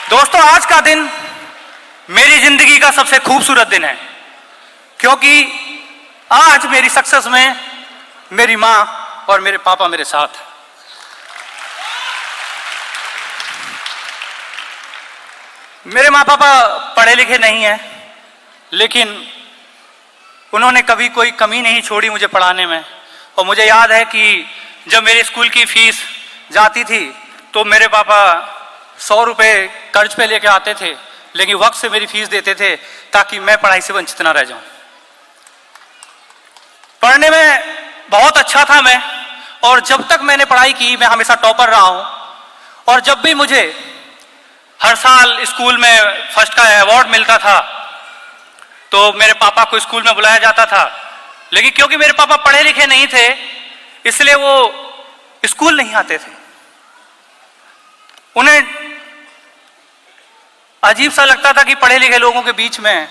दोस्तों, आज का दिन मेरी जिंदगी का सबसे खूबसूरत दिन है, क्योंकि आज मेरी सक्सेस में मेरी मां और मेरे पापा मेरे साथ हैं। मेरे माँ पापा पढ़े लिखे नहीं हैं, लेकिन उन्होंने कभी कोई कमी नहीं छोड़ी मुझे पढ़ाने में। और मुझे याद है कि जब मेरे स्कूल की फीस जाती थी तो मेरे पापा 100 रुपये कर्ज पे लेके आते थे, लेकिन वक्त से मेरी फीस देते थे ताकि मैं पढ़ाई से वंचित ना रह जाऊं। पढ़ने में बहुत अच्छा था मैं, और जब तक मैंने पढ़ाई की मैं हमेशा टॉपर रहा हूं। और जब भी मुझे हर साल स्कूल में फर्स्ट का अवार्ड मिलता था तो मेरे पापा को स्कूल में बुलाया जाता था, लेकिन क्योंकि मेरे पापा पढ़े लिखे नहीं थे इसलिए वो स्कूल नहीं आते थे। उन्हें अजीब सा लगता था कि पढ़े लिखे लोगों के बीच में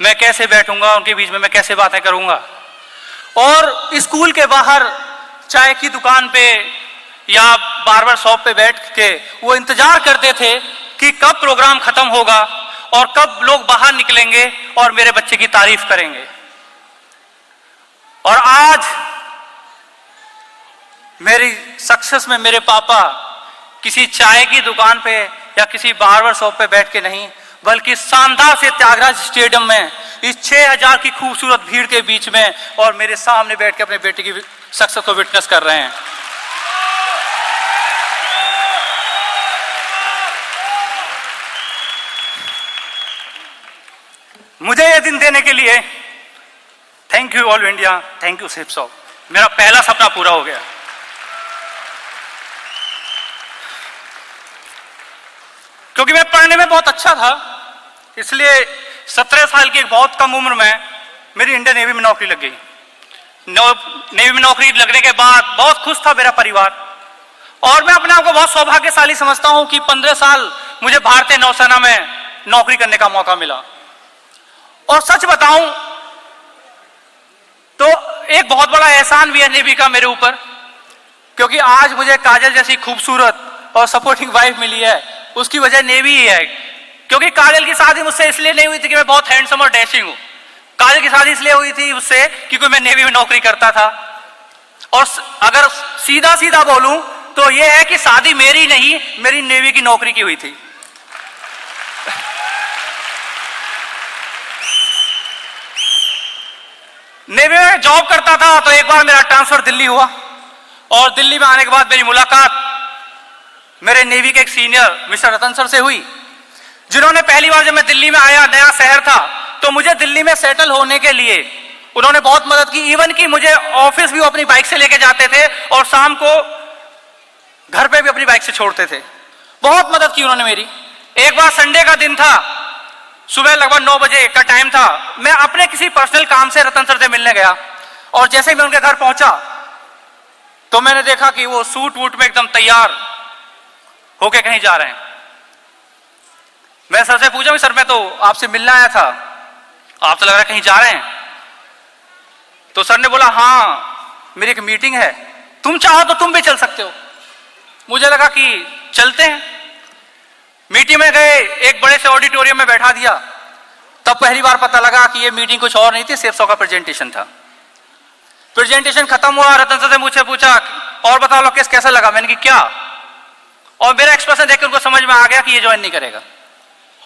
मैं कैसे बैठूंगा, उनके बीच में मैं कैसे बातें करूंगा। और स्कूल के बाहर चाय की दुकान पे या बार्बर शॉप पे बैठ के वो इंतजार करते थे कि कब प्रोग्राम खत्म होगा और कब लोग बाहर निकलेंगे और मेरे बच्चे की तारीफ करेंगे। और आज मेरी सक्सेस में मेरे पापा किसी चाय की दुकान पे या किसी बार्बर शॉप पे बैठ के नहीं, बल्कि शानदार से त्यागराज स्टेडियम में इस 6000 की खूबसूरत भीड़ के बीच में और मेरे सामने बैठ के अपने बेटे की सक्सेस को विटनेस कर रहे हैं। मुझे यह दिन देने के लिए thank you all India, thank you सेफ सॉफ। मेरा पहला सपना पूरा हो गया। क्योंकि मैं पढ़ने में बहुत अच्छा था, इसलिए 17 साल की एक बहुत कम उम्र में मेरी इंडियन नेवी में नौकरी लग गई। नेवी में नौकरी लगने के बाद बहुत खुश था मेरा परिवार, और मैं अपने आप को बहुत सौभाग्यशाली समझता हूं कि 15 साल मुझे भारतीय नौसेना में नौकरी करने का मौका मिला। और सच बताऊं तो एक बहुत बड़ा एहसान भी है नेवी का मेरे ऊपर, क्योंकि आज मुझे काजल जैसी खूबसूरत और सपोर्टिंग वाइफ मिली है, उसकी वजह नेवी ही है। क्योंकि काजल की शादी मुझसे इसलिए नहीं हुई थी कि मैं बहुत हैंडसम और डैशिंग हूं, काजल की शादी इसलिए हुई थी उससे क्योंकि मैं नेवी में नौकरी करता था। और अगर सीधा सीधा बोलूं तो यह है कि शादी मेरी नहीं, मेरी नेवी की नौकरी की हुई थी। नेवी में जॉब करता था तो एक बार मेरा ट्रांसफर दिल्ली हुआ, और दिल्ली में आने के बाद मेरी मुलाकात मेरे नेवी के एक सीनियर मिस्टर रतन सर से हुई, जिन्होंने पहली बार जब मैं दिल्ली में आया, नया शहर था, तो मुझे दिल्ली में सेटल होने के लिए उन्होंने बहुत मदद की। इवन कि मुझे ऑफिस भी वो अपनी बाइक से लेके जाते थे और शाम को घर पे भी अपनी बाइक से छोड़ते थे। बहुत मदद की उन्होंने मेरी। एक बार संडे का दिन था, सुबह लगभग 9 बजे का टाइम था, मैं अपने किसी पर्सनल काम से रतन सर से मिलने गया, और जैसे ही मैं उनके घर पहुंचा तो मैंने देखा कि वो सूट वूट में एकदम तैयार होके कहीं जा रहे हैं। मैं सर से पूछा कि सर मैं तो आपसे मिलने आया था, आप तो लग रहा है कहीं जा रहे हैं। तो सर ने बोला हाँ मेरी एक मीटिंग है, तुम चाहो तो तुम भी चल सकते हो। मुझे लगा कि चलते हैं। मीटिंग में गए, एक बड़े से ऑडिटोरियम में बैठा दिया, तब पहली बार पता लगा कि ये मीटिंग कुछ और नहीं थी, सेफ सॉफ का प्रेजेंटेशन था। प्रेजेंटेशन खत्म हुआ, रतन सर से मुझे पूछा और बताओ लोकेश कैसा लगा। मैंने कहा क्या, और मेरा एक्सप्रेशन देख के उनको समझ में आ गया कि ये ज्वाइन नहीं करेगा।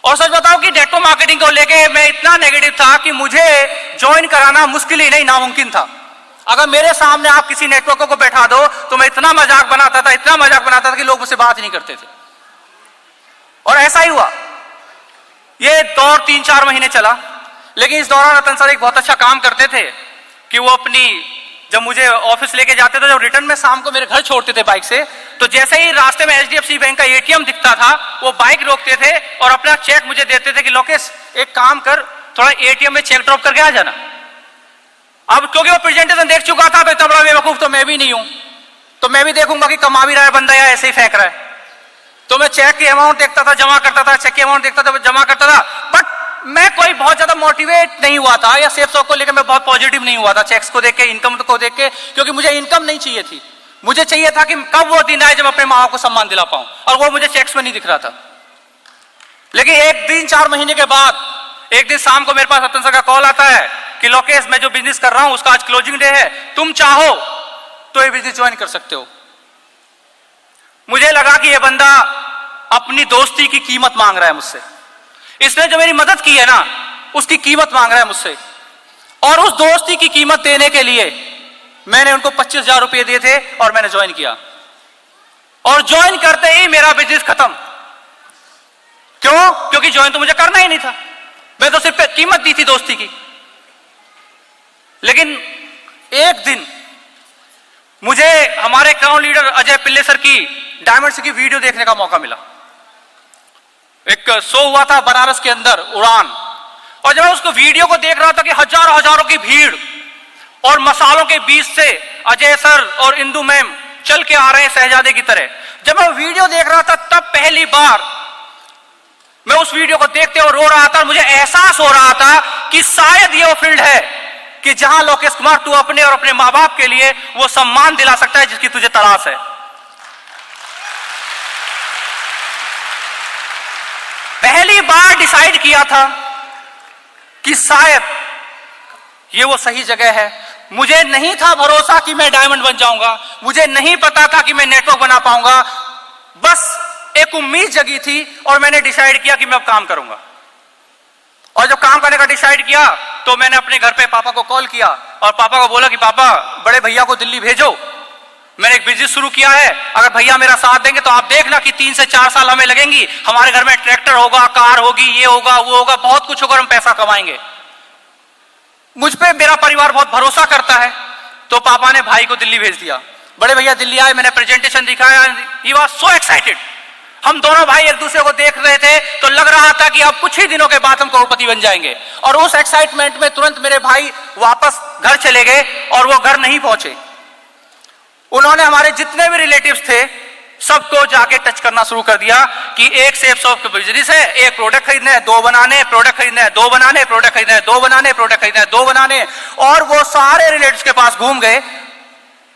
और सच बताओ कि नेटवर्क मार्केटिंग को लेके मैं इतना नेगेटिव था कि मुझे ज्वाइन कराना मुश्किल ही नहीं, नामुमकिन था। अगर मेरे सामने आप किसी नेटवर्क को बैठा दो तो मैं इतना मजाक बनाता था, इतना मजाक बनाता था कि लोग मुझसे बात ही नहीं करते थे। और ऐसा ही हुआ। ये दौर 3-4 महीने चला, लेकिन इस दौरान रतन सर एक बहुत अच्छा काम करते थे कि वो अपनी जब मुझे ऑफिस लेके जाते थे, जब रिटर्न में शाम को मेरे घर छोड़ते थे बाइक से, तो जैसे ही रास्ते में HDFC बैंक का ATM दिखता था वो बाइक रोकते थे और अपना चेक मुझे देते थे कि लोकेश एक काम कर, थोड़ा ATM में चेक ड्रॉप करके आ जाना। अब क्योंकि वो प्रेजेंटेशन देख चुका था तो इतना बड़ा बेवकूफ तो मैं भी नहीं हूं, तो मैं भी देखूंगा कि कमा भी रहा है बंदा या ऐसे ही फेंक रहा है। तो मैं चेक की अमाउंट देखता था, जमा करता था, चेक की अमाउंट देखता था, जमा करता था। बट मैं कोई बहुत ज्यादा मोटिवेट नहीं हुआ था, या सेफ सॉफ को लेकर मैं बहुत पॉजिटिव नहीं हुआ था चेक्स को देख के, इनकम को देख के, क्योंकि मुझे इनकम नहीं चाहिए थी। मुझे चाहिए था कि कब वो दिन आए जब अपने माँ को सम्मान दिला पाऊं, और वो मुझे चेक्स में नहीं दिख रहा था। लेकिन एक दिन 4 महीने के बाद एक दिन शाम को मेरे पास रतन सर का कॉल आता है कि लोकेश, मैं जो बिजनेस कर रहा हूं उसका आज क्लोजिंग डे है, तुम चाहो तो ये बिजनेस ज्वाइन कर सकते हो। मुझे लगा कि ये बंदा अपनी दोस्ती की कीमत मांग रहा है मुझसे, इसने जो मेरी मदद की है ना उसकी कीमत मांग रहा है मुझसे। और उस दोस्ती की कीमत देने के लिए मैंने उनको 25,000 रुपए दिए थे और मैंने ज्वाइन किया। और ज्वाइन करते ही मेरा बिजनेस खत्म। क्यों? क्योंकि ज्वाइन तो मुझे करना ही नहीं था, मैं तो सिर्फ कीमत दी थी दोस्ती की। लेकिन एक दिन मुझे हमारे क्राउन लीडर अजय पिल्ले सर की डायमंड से की वीडियो देखने का मौका मिला। एक शो हुआ था बनारस के अंदर, उड़ान, और जब मैं उसको वीडियो को देख रहा था कि हजारों हजारों की भीड़ और मसालों के बीच से अजय सर और इंदु मैम चल के आ रहे हैं शहजादे की तरह, जब मैं वीडियो देख रहा था तब पहली बार मैं उस वीडियो को देखते और रो रहा था। और मुझे एहसास हो रहा था कि शायद ये वो फील्ड है कि जहां लोकेश कुमार तू अपने और अपने मां बाप के लिए वो सम्मान दिला सकता है जिसकी तुझे तलाश है। पहली बार डिसाइड किया था कि शायद ये वो सही जगह है। मुझे नहीं था भरोसा कि मैं डायमंड बन जाऊंगा, मुझे नहीं पता था कि मैं नेटवर्क बना पाऊंगा, बस एक उम्मीद जगी थी और मैंने डिसाइड किया कि मैं अब काम करूंगा। और जब काम करने का डिसाइड किया तो मैंने अपने घर पे पापा को कॉल किया और पापा को बोला कि पापा बड़े भैया को दिल्ली भेजो, मैंने एक बिजनेस शुरू किया है, अगर भैया मेरा साथ देंगे तो आप देखना कि 3 से 4 साल हमें लगेंगी, हमारे घर में ट्रैक्टर होगा, कार होगी, ये होगा वो होगा, बहुत कुछ होगा, हम पैसा कमाएंगे। मुझ पे मेरा परिवार बहुत भरोसा करता है। तो पापा ने भाई को दिल्ली भेज दिया। बड़े भैया दिल्ली आए, मैंने प्रेजेंटेशन दिखाया, ही वाज सो एक्साइटेड। हम दोनों भाई एक दूसरे को देख रहे थे तो लग रहा था कि अब कुछ ही दिनों के बाद हम करोड़पति बन जाएंगे। और उस एक्साइटमेंट में तुरंत मेरे भाई वापस घर चले गए और वो घर नहीं पहुंचे। उन्होंने हमारे जितने भी रिलेटिव्स थे सबको जाके टच करना शुरू कर दिया कि एक सेफ शॉप का बिजनेस है, एक प्रोडक्ट खरीदना है, 2 बनाने, प्रोडक्ट खरीदना है, 2 बनाने, प्रोडक्ट खरीदना है, 2 बनाने, प्रोडक्ट खरीदना है, 2 बनाने। और वो सारे रिलेटिव्स के पास घूम गए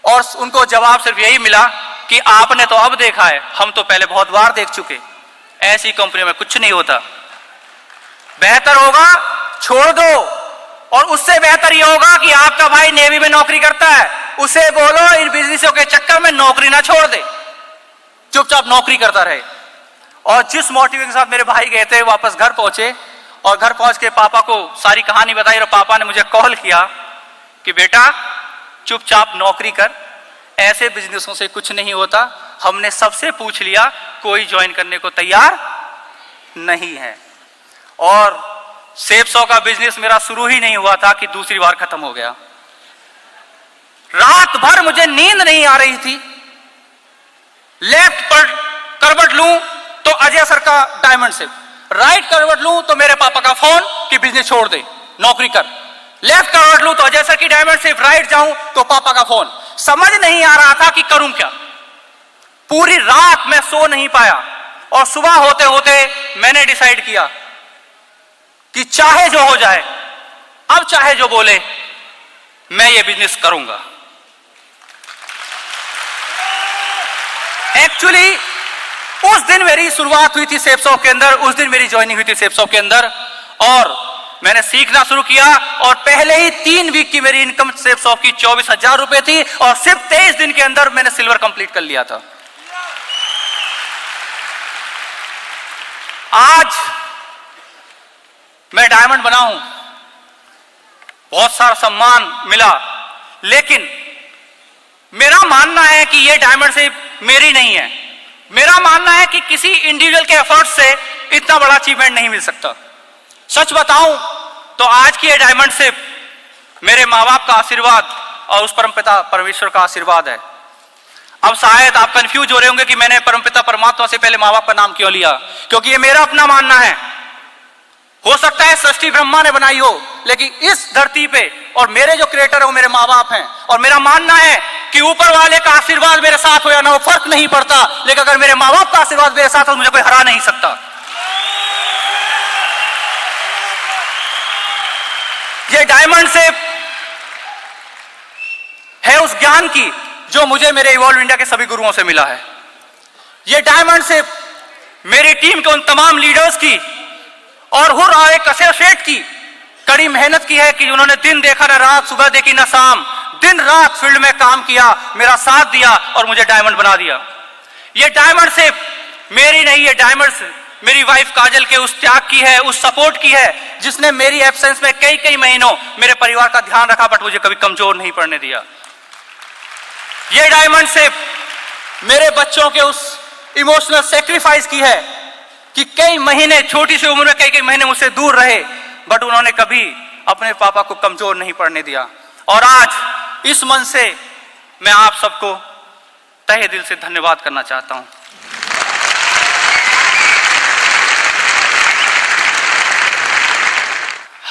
और उनको जवाब सिर्फ यही मिला कि आपने तो अब देखा है, हम तो पहले बहुत बार देख चुके, ऐसी कंपनी में कुछ नहीं होता, बेहतर होगा छोड़ दो। और उससे बेहतर यह होगा कि आपका भाई नेवी में नौकरी करता है, उसे बोलो इन बिजनेसों के चक्कर में नौकरी ना छोड़ दे, चुपचाप नौकरी करता रहे। और जिस मोटिव के साथ मेरे भाई गए थे वापस घर पहुंचे और घर पहुंच के पापा को सारी कहानी बताई और पापा ने मुझे कॉल किया कि बेटा चुपचाप नौकरी कर, ऐसे बिजनेसों से कुछ नहीं होता, हमने सबसे पूछ लिया, कोई ज्वाइन करने को तैयार नहीं है। और सेफ सौ का बिजनेस मेरा शुरू ही नहीं हुआ था कि दूसरी बार खत्म हो गया। रात भर मुझे नींद नहीं आ रही थी, लेफ्ट पर करवट लूं तो अजय सर का डायमंड शिप, राइट करवट लूं तो मेरे पापा का फोन कि बिजनेस छोड़ दे, नौकरी कर, लेफ्ट करवट लूं तो अजय सर की डायमंड शिप, राइट जाऊं तो पापा का फोन। समझ नहीं आ रहा था कि करूं क्या। पूरी रात मैं सो नहीं पाया और सुबह होते होते मैंने डिसाइड किया कि चाहे जो हो जाए, अब चाहे जो बोले, मैं ये बिजनेस करूंगा। एक्चुअली उस दिन मेरी शुरुआत हुई थी सेफ शॉप के अंदर, उस दिन मेरी ज्वाइनिंग हुई थी सेफ शॉप के अंदर और मैंने सीखना शुरू किया। और पहले ही 3 वीक की मेरी इनकम सेफ शॉप की 24,000 रुपए थी और सिर्फ 23 दिन के अंदर मैंने सिल्वर कंप्लीट कर लिया था। आज मैं डायमंड बना हूं, बहुत सारा सम्मान मिला, लेकिन मेरा मानना है कि यह डायमंड सिर्फ मेरी नहीं है। मेरा मानना है कि किसी इंडिविजुअल के एफर्ट से इतना बड़ा अचीवमेंट नहीं मिल सकता। सच बताऊं तो आज की ये डायमंड शिप मेरे माँ बाप का आशीर्वाद और उस परमपिता परमेश्वर का आशीर्वाद है। अब शायद आप कंफ्यूज हो रहे होंगे कि मैंने परमपिता परमात्मा से पहले माँ बाप का नाम क्यों लिया, क्योंकि ये मेरा अपना मानना है। हो सकता है सृष्टि ब्रह्मा ने बनाई हो, लेकिन इस धरती पे और मेरे जो क्रिएटर है वो मेरे माँ बाप हैं। और मेरा मानना है कि ऊपर वाले का आशीर्वाद मेरे साथ हो या ना, वो फर्क नहीं पड़ता, लेकिन अगर मेरे माँ बाप का आशीर्वाद मेरे साथ हो मुझे कोई हरा नहीं सकता। ये डायमंड शिप है उस ज्ञान की जो मुझे मेरे इवॉल्व इंडिया के सभी गुरुओं से मिला है। ये डायमंड शिप मेरी टीम के उन तमाम लीडर्स की और हुर्रा एक एसोसिएट की कड़ी मेहनत की है कि उन्होंने दिन देखा ना रात, सुबह देखी ना शाम, दिन रात फील्ड में काम किया, मेरा साथ दिया और मुझे डायमंड बना दिया। ये डायमंड सिर्फ मेरी नहीं, ये डायमंड मेरी वाइफ काजल के उस त्याग की है, उस सपोर्ट की है, जिसने मेरी एब्सेंस में कई कई महीनों मेरे परिवार का ध्यान रखा, बट मुझे कभी कमजोर नहीं पड़ने दिया। ये डायमंड सिर्फ मेरे बच्चों के उस इमोशनल सेक्रीफाइस की है कि कई महीने, छोटी सी उम्र में कई कई महीने मुझसे दूर रहे, बट उन्होंने कभी अपने पापा को कमजोर नहीं पड़ने दिया। और आज इस मन से मैं आप सबको तहे दिल से धन्यवाद करना चाहता हूं।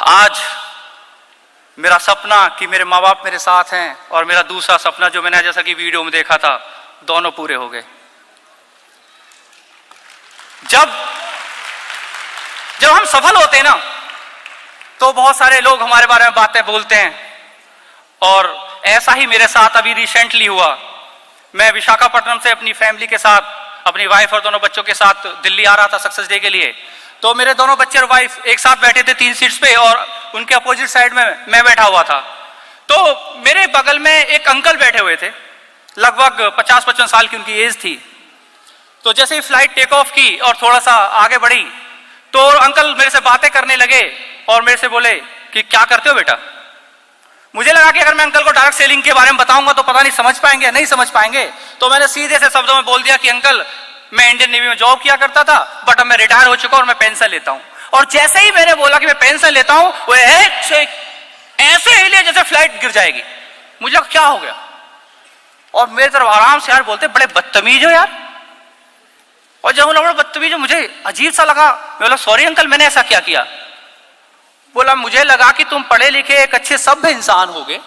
आज मेरा सपना कि मेरे माँ बाप मेरे साथ हैं और मेरा दूसरा सपना जो मैंने जैसा कि वीडियो में देखा था, दोनों पूरे हो गए। जब हम सफल होते हैं ना, तो बहुत सारे लोग हमारे बारे में बातें बोलते हैं, और ऐसा ही मेरे साथ अभी रिसेंटली हुआ। मैं विशाखापट्टनम से अपनी फैमिली के साथ, अपनी वाइफ और दोनों बच्चों के साथ दिल्ली आ रहा था सक्सेस डे के लिए। तो मेरे दोनों बच्चे और वाइफ एक साथ बैठे थे 3 सीट्स पे, और उनके अपोजिट साइड में मैं बैठा हुआ था। तो मेरे बगल में एक अंकल बैठे हुए थे, लगभग 50-55 साल की उनकी एज थी। तो जैसे ही फ्लाइट टेक ऑफ की और थोड़ा सा आगे बढ़ी, तो अंकल मेरे से बातें करने लगे और मेरे से बोले कि क्या करते हो बेटा। मुझे लगा कि अगर मैं अंकल को डायरेक्ट सेलिंग के बारे में बताऊंगा तो पता नहीं समझ पाएंगे, नहीं समझ पाएंगे। तो मैंने सीधे से शब्दों में बोल दिया कि अंकल, मैं इंडियन नेवी में जॉब किया करता था, बट अब मैं रिटायर हो चुका हूं और मैं पेंशन लेता हूं। और जैसे ही मैंने बोला कि मैं पेंशन लेता हूं, वो ऐसे हिले जैसे फ्लाइट गिर जाएगी। मुझे लगा क्या हो गया, और मेरे तरफ आराम से यार बोलते, बड़े बदतमीज हो यार। और जब बोला बड़ा बदतमीज हो, मुझे अजीब सा लगा। मैं बोला सॉरी अंकल, मैंने ऐसा क्या किया। बोला मुझे लगा कि तुम पढ़े लिखे एक अच्छे सभ्य इंसान होगे,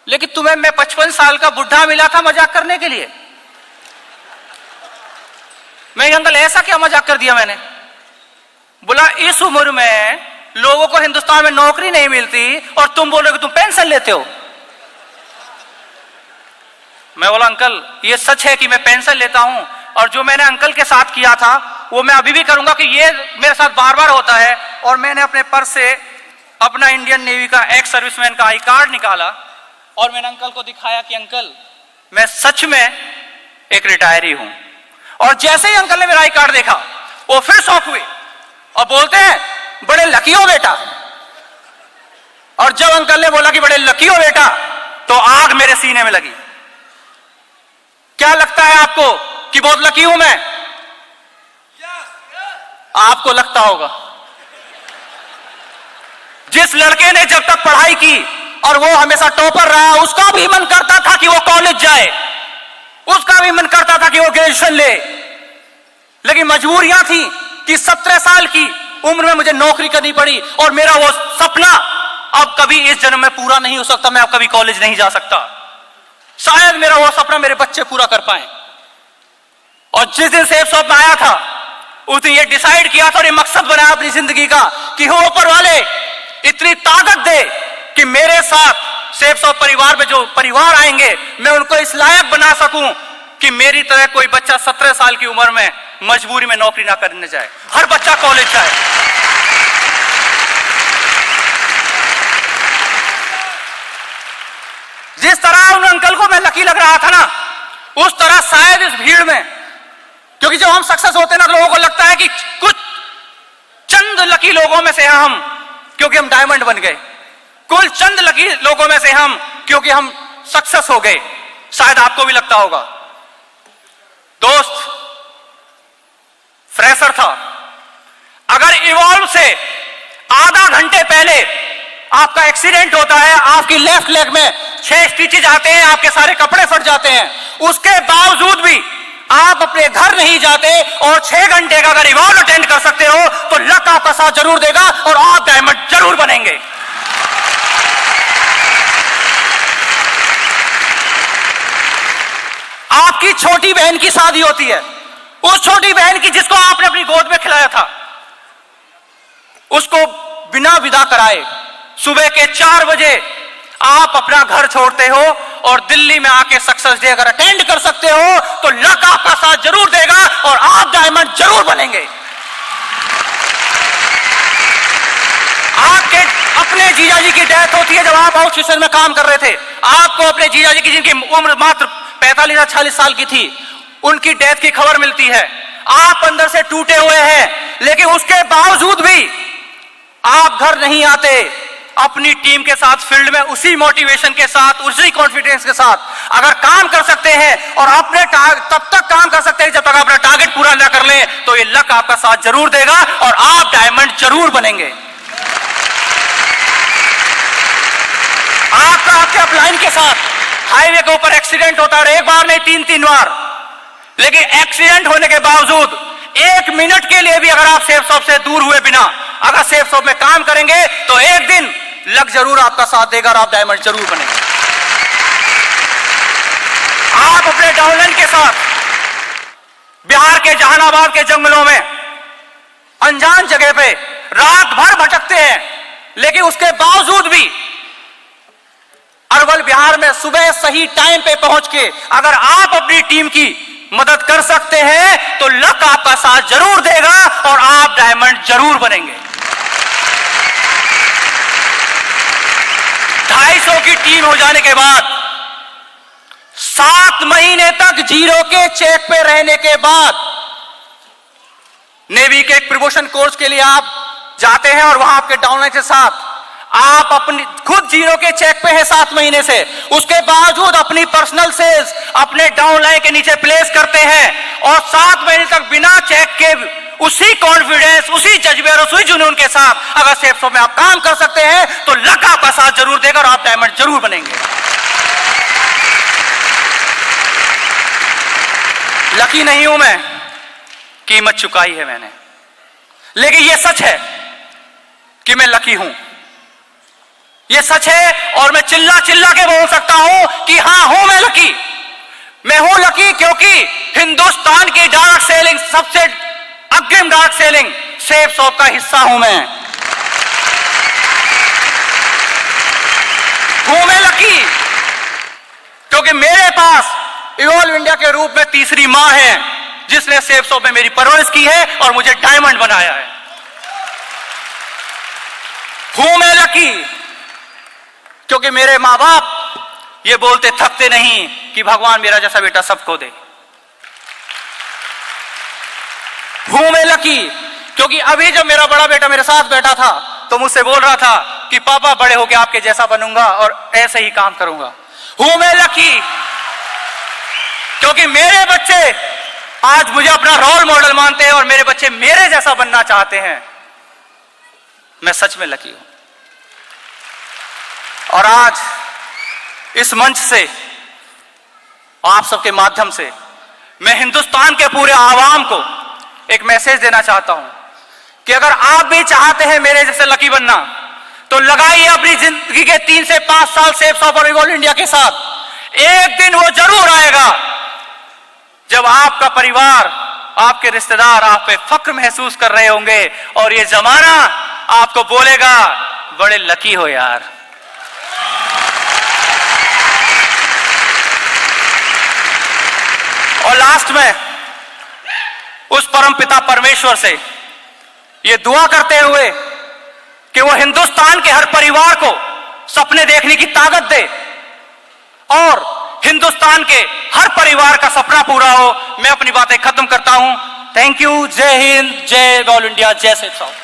लेकिन तुम्हें मैं 55 साल का बुढ़ा मिला था मजाक करने के लिए। मैं अंकल ऐसा क्या मजाक कर दिया मैंने। बोला इस उम्र में लोगों को हिंदुस्तान में नौकरी नहीं मिलती और तुम बोल रहे हो कि तुम पेंशन लेते हो। मैं बोला अंकल ये सच है कि मैं पेंशन लेता हूं, और जो मैंने अंकल के साथ किया था वो मैं अभी भी करूंगा, कि ये मेरे साथ बार बार होता है। और मैंने अपने पर्स से अपना इंडियन नेवी का एक्स सर्विसमैन का आई कार्ड निकाला और मैंने अंकल को दिखाया कि अंकल मैं सच में एक रिटायरी हूं। और जैसे ही अंकल ने मेरा आई कार्ड देखा, वो फिर शॉक हुए और बोलते हैं बड़े लकी हो बेटा। और जब अंकल ने बोला कि बड़े लकी हो बेटा, तो आग मेरे सीने में लगी। क्या लगता है आपको कि बहुत लकी हूं मैं? आपको लगता होगा। जिस लड़के ने जब तक पढ़ाई की और वो हमेशा टॉपर रहा, उसका भी मन करता था कि वो कॉलेज जाए, उसका भी मन करता था कि वो ग्रेजुएशन ले, लेकिन मजबूरियां थी कि 17 साल की उम्र में मुझे नौकरी करनी पड़ी। और मेरा वो सपना अब कभी इस जन्म में पूरा नहीं हो सकता। मैं अब कभी कॉलेज नहीं जा सकता। शायद मेरा वो सपना मेरे बच्चे पूरा कर पाए। और जिस दिन सेफ शॉप में आया था, उस दिन ये डिसाइड किया था और ये मकसद बनाया अपनी जिंदगी का कि हो ऊपर वाले इतनी ताकत दे कि मेरे साथ सेफ शॉप परिवार में जो परिवार आएंगे, मैं उनको इस लायक बना सकूं कि मेरी तरह कोई बच्चा 17 साल की उम्र में मजबूरी में नौकरी ना करने जाए, हर बच्चा कॉलेज जाए। जिस तरह उन अंकल को मैं लकी लग रहा था ना, उस तरह शायद इस भीड़ में, क्योंकि जब हम सक्सेस होते हैं ना, तो लोगों को लगता है कि कुछ चंद लकी लोगों में से हम, क्योंकि हम डायमंड बन गए, कुल चंद लकी लोगों में से हम, क्योंकि हम सक्सेस हो गए। शायद आपको भी लगता होगा। दोस्त, फ्रेशर था, अगर इवॉल्व से आधा घंटे पहले आपका एक्सीडेंट होता है, आपकी लेफ्ट लेग में 6 स्टिचेज आते हैं, आपके सारे कपड़े फट जाते हैं, उसके बावजूद भी आप अपने घर नहीं जाते और 6 घंटे का अगर इवॉल्व अटेंड कर सकते हो, तो लक आपका साथ जरूर देगा और आप डायमंड जरूर बनेंगे। आपकी छोटी बहन की शादी होती है, उस छोटी बहन की जिसको आपने अपनी गोद में खिलाया था, उसको बिना विदा कराए सुबह के 4 बजे आप अपना घर छोड़ते हो और दिल्ली में आके सक्सेस डे अगर अटेंड कर सकते हो तो लक आपका साथ जरूर देगा और आप डायमंड जरूर बनेंगे। आपके अपने जीजाजी की डेथ होती है जब आप हाउस स्टेशन में काम कर रहे थे, आपको अपने जीजाजी की जिनकी उम्र मात्र 45 या 40 साल की थी, उनकी डेथ की खबर मिलती है। आप अंदर से टूटे हुए हैं, लेकिन उसके बावजूद भी आप घर नहीं आते, अपनी टीम के साथ फील्ड में उसी मोटिवेशन के साथ, उसी कॉन्फिडेंस के साथ अगर काम कर सकते हैं और अपने तब तक काम कर सकते हैं जब तक अपना टारगेट पूरा ना कर ले, तो ये लक आपका साथ जरूर देगा और आप डायमंड जरूर बनेंगे। आपके अपलाइन के साथ हाईवे के ऊपर एक्सीडेंट होता रहे, एक बार नहीं 3-3 बार, लेकिन एक्सीडेंट होने के बावजूद 1 मिनट के लिए भी अगर आप सेफ शॉप से दूर हुए बिना अगर सेफ शॉप में काम करेंगे तो एक दिन लक जरूर आपका साथ देगा और आप डायमंड जरूर बनेंगे। आप अपने डाउनलाइन के साथ बिहार के जहानाबाद के जंगलों में अनजान जगह पे रात भर भटकते हैं, लेकिन उसके बावजूद भी अरवल बिहार में सुबह सही टाइम पे पहुंच के अगर आप अपनी टीम की मदद कर सकते हैं तो लक आपका साथ जरूर देगा और आप डायमंड जरूर बनेंगे। 250 की टीम हो जाने के बाद 7 महीने तक जीरो के चेक पे रहने के बाद नेवी के एक प्रमोशन कोर्स के लिए आप जाते हैं और वहां आपके डाउनलाइन के साथ आप अपनी खुद जीरो के चेक पे है 7 महीने से, उसके बावजूद अपनी पर्सनल सेल्स अपने डाउनलाइन के नीचे प्लेस करते हैं और 7 महीने तक बिना चेक के उसी कॉन्फिडेंस, उसी जज्बे और उसी जुनून के साथ अगर सेफ शॉप में आप काम कर सकते हैं तो लक आपका साथ जरूर देगा और आप डायमंड जरूर बनेंगे। लकी नहीं हूं मैं, कीमत चुकाई है मैंने, लेकिन यह सच है कि मैं लकी हूं। यह सच है और मैं चिल्ला चिल्ला के बोल सकता हूं कि हां हूं मैं लकी। मैं हूं लकी क्योंकि हिंदुस्तान की डार्क सेलिंग, सबसे अग्रिम डार्क सेलिंग सेफ शॉप का हिस्सा हूं मैं। हूं मैं लकी क्योंकि मेरे पास इवॉल्व इंडिया के रूप में तीसरी मां है जिसने सेफ शॉप में मेरी परवरिश की है और मुझे डायमंड बनाया है। हूं मैं लकी क्योंकि मेरे मां बाप ये बोलते थकते नहीं कि भगवान मेरा जैसा बेटा सबको दे। हूं मैं लकी क्योंकि अभी जब मेरा बड़ा बेटा मेरे साथ बैठा था तो मुझसे बोल रहा था कि पापा बड़े होके आपके जैसा बनूंगा और ऐसे ही काम करूंगा। हूं मैं लकी क्योंकि मेरे बच्चे आज मुझे अपना रोल मॉडल मानते हैं और मेरे बच्चे मेरे जैसा बनना चाहते हैं। मैं सच में लकी हूं। और आज इस मंच से, आप सबके माध्यम से मैं हिंदुस्तान के पूरे आवाम को एक मैसेज देना चाहता हूं कि अगर आप भी चाहते हैं मेरे जैसे लकी बनना तो लगाइए अपनी जिंदगी के 3 से 5 साल सेफ शॉप और इवॉल्व इंडिया के साथ। एक दिन वो जरूर आएगा जब आपका परिवार, आपके रिश्तेदार आप पे फक्र महसूस कर रहे होंगे और ये जमाना आपको बोलेगा बड़े लकी हो यार। और लास्ट में उस परम पिता परमेश्वर से ये दुआ करते हुए कि वो हिंदुस्तान के हर परिवार को सपने देखने की ताकत दे और हिंदुस्तान के हर परिवार का सपना पूरा हो। मैं अपनी बातें खत्म करता हूं। Thank you. जय हिंद, जय ऑल इंडिया, जय सेफ शॉप।